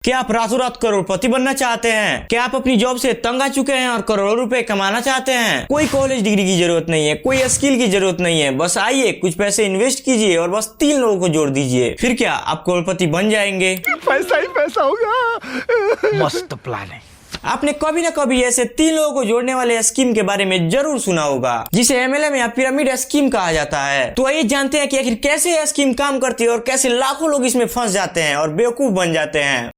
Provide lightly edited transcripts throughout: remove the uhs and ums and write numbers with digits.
क्या आप रातों रात करोड़पति बनना चाहते हैं? क्या आप अपनी जॉब से तंग आ चुके हैं और करोड़ों रुपए कमाना चाहते हैं? कोई कॉलेज डिग्री की जरूरत नहीं है, कोई स्किल की जरूरत नहीं है, बस आइए कुछ पैसे इन्वेस्ट कीजिए और बस 3 लोगों को जोड़ दीजिए, फिर क्या आप करोड़पति बन जाएंगे। पैसा ही पैसा होगा। मस्त प्लान है। आपने कभी ना कभी ऐसे 3 लोगों को जोड़ने वाले स्कीम के बारे में जरूर सुना होगा, जिसे एमएलएम या पिरामिड स्कीम कहा जाता है। तो आइए जानते हैं कि आखिर कैसे यह स्कीम काम करती है और कैसे लाखों लोग इसमें फंस जाते हैं और बेवकूफ बन जाते हैं।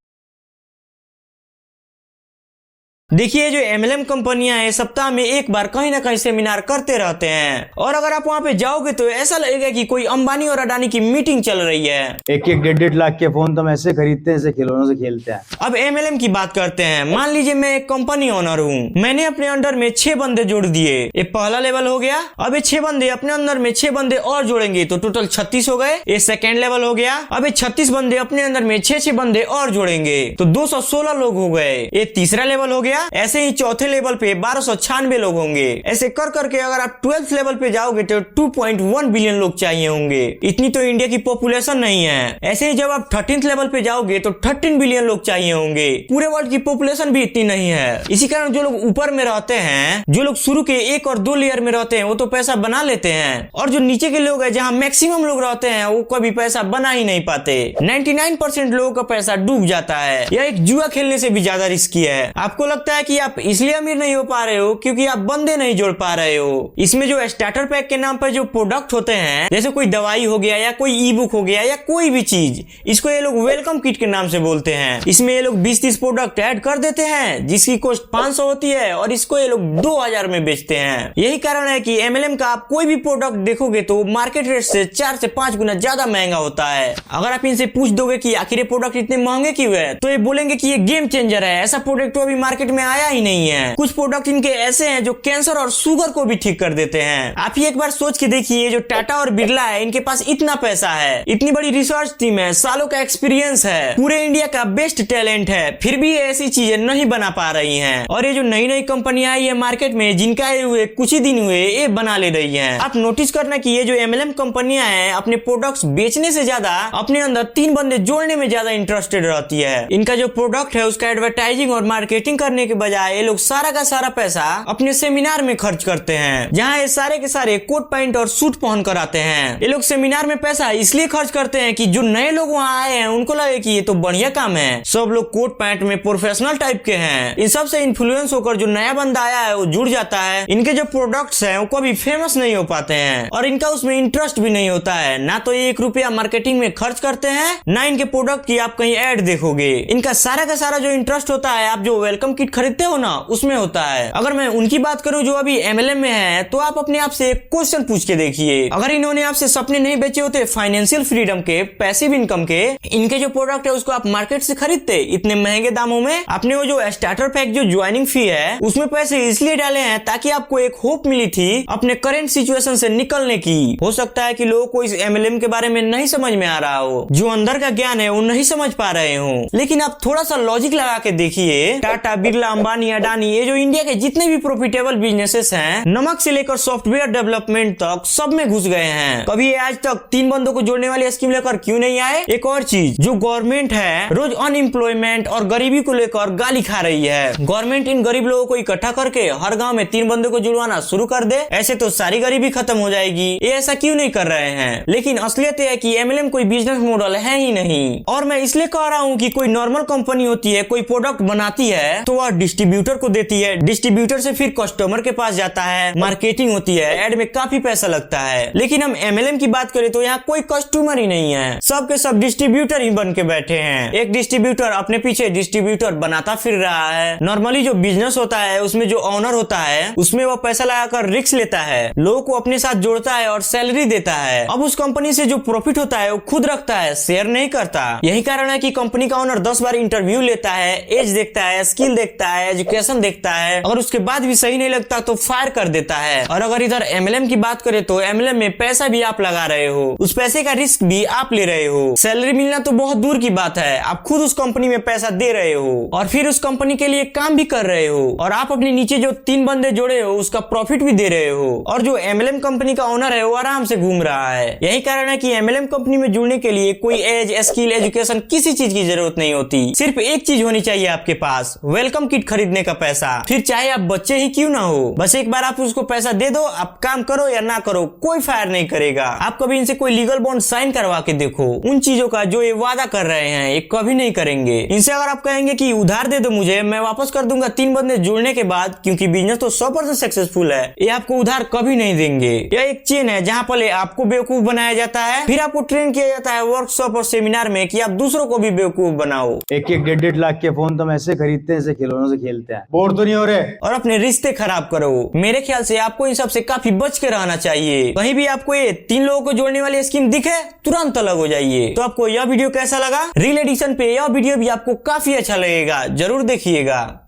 देखिए, जो एमएलएम कंपनियां हैं सप्ताह में एक बार कहीं ना कहीं सेमिनार करते रहते हैं, और अगर आप वहां पे जाओगे तो ऐसा लगेगा कि कोई अंबानी और अडानी की मीटिंग चल रही है। 1-1, 1.5 लाख के फोन तो हम ऐसे खरीदते हैं, ऐसे खिलौनों से खेलते हैं। अब एमएलएम की बात करते हैं। मान लीजिए मैं एक कंपनी ओनर हूँ, मैंने अपने अंडर में 6 बंदे जोड़ दिए, ये पहला लेवल हो गया। अब ये 6 बंदे अपने अंदर में 6 बंदे और जोड़ेंगे तो टोटल 36 हो गए, ये सेकेंड लेवल हो गया। अब ये 36 बंदे अपने अंदर में 6 बंदे और जोड़ेंगे तो 216 लोग हो गए, ये तीसरा लेवल हो गया। ऐसे ही चौथे लेवल पे 1296 लोग होंगे। ऐसे कर करके अगर आप 12th लेवल पे जाओगे तो 2.1 बिलियन लोग चाहिए होंगे। इतनी तो इंडिया की पॉपुलेशन नहीं है। ऐसे ही जब आप 13th लेवल पे जाओगे तो 13 बिलियन लोग चाहिए होंगे। पूरे वर्ल्ड की पॉपुलेशन भी इतनी नहीं है। इसी कारण जो लोग ऊपर में रहते हैं, जो लोग शुरू के 1 और 2 लेयर में रहते हैं, वो तो पैसा बना लेते हैं, और जो नीचे के लोग हैं जहाँ मैक्सिमम लोग रहते हैं वो कभी पैसा बना ही नहीं पाते। 99% लोगों का पैसा डूब जाता है। यह एक जुआ खेलने से भी ज्यादा रिस्की है। आपको लगता है कि आप इसलिए अमीर नहीं हो पा रहे हो क्योंकि आप बंदे नहीं जोड़ पा रहे हो। इसमें जो स्टार्टर पैक के नाम पर जो प्रोडक्ट होते हैं, जैसे कोई दवाई हो गया या कोई ई बुक हो गया या कोई भी चीज, इसको ये लोग वेलकम किट के नाम से बोलते हैं। इसमें ये लोग 20-30 प्रोडक्ट ऐड कर देते हैं जिसकी कॉस्ट 500 होती है और इसको ये लोग 2000 में बेचते हैं। यही कारण है कि एमएलएम का आप कोई भी प्रोडक्ट देखोगे तो मार्केट रेट से 4 से 5 गुना ज्यादा महंगा होता है। अगर आप इनसे पूछ दोगे कि आखिर ये प्रोडक्ट इतने महंगे क्यों है, तो ये बोलेंगे कि ये गेम चेंजर है, ऐसा प्रोडक्ट तो अभी मार्केट में आया ही नहीं है। कुछ प्रोडक्ट इनके ऐसे हैं जो कैंसर और शुगर को भी ठीक कर देते हैं। आप ही एक बार सोच के देखिए, जो टाटा और बिरला है, इनके पास इतना पैसा है, इतनी बड़ी रिसर्च टीम है, सालों का एक्सपीरियंस है, पूरे इंडिया का बेस्ट टैलेंट है, फिर भी ऐसी चीजें नहीं बना पा रही हैं। और ये जो नई नई कंपनियां आई है मार्केट में, जिनका हुए कुछ ही दिन हुए, ये बना ले रही है। आप नोटिस करना कि ये जो एमएलएम कंपनियां हैं अपने प्रोडक्ट्स बेचने से ज्यादा अपने अंदर 3 बंदे जोड़ने में ज्यादा इंटरेस्टेड रहती है। इनका जो प्रोडक्ट है उसका एडवर्टाइजिंग और मार्केटिंग करने के बजाय ये लोग सारा का सारा पैसा अपने सेमिनार में खर्च करते हैं, जहाँ ये सारे के सारे कोट पैंट और सूट पहन कर आते हैं। ये लोग सेमिनार में पैसा इसलिए खर्च करते हैं कि जो नए लोग वहाँ आए हैं उनको लगे कि ये तो बढ़िया काम है। सब लोग कोट पैंट में प्रोफेशनल टाइप के हैं। इन सब से इन्फ्लुएंस होकर जो नया बंदा आया है वो जुड़ जाता है। इनके जो प्रोडक्ट्स हैं वो कभी फेमस नहीं हो पाते हैं और इनका उसमें इंटरेस्ट भी नहीं होता है। ना तो ये 1 रुपया मार्केटिंग में खर्च करते हैं, ना इनके प्रोडक्ट की आप कहीं एड देखोगे। इनका सारा का सारा जो इंटरेस्ट होता है, आप जो वेलकम किट खरीदते हो ना, उसमें होता है। अगर मैं उनकी बात करूं जो अभी एमएलएम में है, तो आप अपने आप से एक क्वेश्चन पूछ के देखिए, अगर इन्होंने आपसे सपने नहीं बेचे होते फाइनेंशियल फ्रीडम के, पैसिव इनकम के, इनके जो प्रोडक्ट है उसको आप मार्केट से खरीदते इतने महंगे दामों में। आपने वो जो स्टार्टर पैक जो ज्वाइनिंग फी है उसमें पैसे इसलिए डाले हैं ताकि आपको एक होप मिली थी अपने करेंट सिचुएशन से निकलने की। हो सकता है कि लोगों को इस एमएलएम के बारे में नहीं समझ में आ रहा हो, जो अंदर का ज्ञान है वो नहीं समझ पा रहे हो, लेकिन आप थोड़ा सा लॉजिक लगा के देखिए। टाटा, बिरला, अंबानी, अडानी, ये जो इंडिया के जितने भी प्रॉफिटेबल बिजनेसेस हैं, नमक से लेकर सॉफ्टवेयर डेवलपमेंट तक, सब में घुस गए हैं। कभी आज तक 3 बंदों को जोड़ने वाली स्कीम लेकर क्यों नहीं आए? एक और चीज, जो गवर्नमेंट है रोज अनएम्प्लॉयमेंट और गरीबी को लेकर गाली खा रही है। गवर्नमेंट इन गरीब लोगों को इकट्ठा करके हर गांव में 3 बंदों को जुड़वाना शुरू कर दे, ऐसे तो सारी गरीबी खत्म हो जाएगी। ये ऐसा क्यों नहीं कर रहे हैं? लेकिन असलियत है कि एमएलएम कोई बिजनेस मॉडल है ही नहीं। और मैं इसलिए कह रहा हूँ कि कोई नॉर्मल कंपनी होती है, कोई प्रोडक्ट बनाती है तो वह डिस्ट्रीब्यूटर को देती है, डिस्ट्रीब्यूटर से फिर कस्टमर के पास जाता है, मार्केटिंग होती है, एड में काफी पैसा लगता है। लेकिन हम एमएलएम की बात करें तो यहाँ कोई कस्टमर ही नहीं है, सब के सब डिस्ट्रीब्यूटर ही बन के बैठे हैं। एक डिस्ट्रीब्यूटर अपने पीछे डिस्ट्रीब्यूटर बनाता फिर रहा है। नॉर्मली जो बिजनेस होता है उसमें जो ओनर होता है उसमें वो पैसा लगाकर रिस्क लेता है, लोगों को अपने साथ जोड़ता है और सैलरी देता है। अब उस कंपनी से जो प्रॉफिट होता है वो खुद रखता है, शेयर नहीं करता। यही कारण है कि कंपनी का ओनर 10 बार इंटरव्यू लेता है, एज देखता है, स्किल देखता देखता है, एजुकेशन देखता है, अगर उसके बाद भी सही नहीं लगता तो फायर कर देता है। और अगर इधर MLM की बात करें तो MLM में पैसा भी आप लगा रहे हो, उस पैसे का रिस्क भी आप ले रहे हो। सैलरी मिलना तो बहुत दूर की बात है, आप खुद उस कंपनी में पैसा दे रहे हो और फिर उस कंपनी के लिए काम भी कर रहे हो, और आप अपने नीचे जो 3 बंदे जोड़े हो उसका प्रॉफिट भी दे रहे हो, और जो MLM कंपनी का ओनर है वो आराम से घूम रहा है। यही कारण है कि MLM कंपनी में जुड़ने के लिए कोई एज, स्किल, एजुकेशन किसी चीज की जरूरत नहीं होती। सिर्फ एक चीज होनी चाहिए आपके पास, वेलकम किट खरीदने का पैसा। फिर चाहे आप बच्चे ही क्यों ना हो, बस एक बार आप उसको पैसा दे दो, आप काम करो या ना करो, कोई फायर नहीं करेगा। आप कभी इनसे कोई लीगल बॉन्ड साइन करवा के देखो, उन चीजों का जो ये वादा कर रहे हैं ये कभी नहीं करेंगे। इनसे अगर आप कहेंगे कि उधार दे दो मुझे, मैं वापस कर दूंगा 3 बंदे जुड़ने के बाद, क्योंकि बिजनेस तो 100% सक्सेसफुल है, ये आपको उधार कभी नहीं देंगे। यह एक चेन है जहाँ पहले आपको बेवकूफ बनाया जाता है, फिर आपको ट्रेन किया जाता है वर्कशॉप और सेमिनार में कि आप दूसरों को भी बेवकूफ बनाओ। 1-1, 1.5 लाख के फोन तो हम ऐसे खरीदते हैं, ऐसे खिलौनों से खेलते हैं। बोर तो नहीं हो रहे? और अपने रिश्ते खराब करो। मेरे ख्याल से आपको इन सब से काफी बच के रहना चाहिए। कहीं भी आपको ये 3 लोगों को जोड़ने वाली स्कीम दिखे, तुरंत अलग हो जाइए। तो आपको यह वीडियो कैसा लगा? रील एडिशन पे यह वीडियो भी आपको काफी अच्छा लगेगा, जरूर देखिएगा।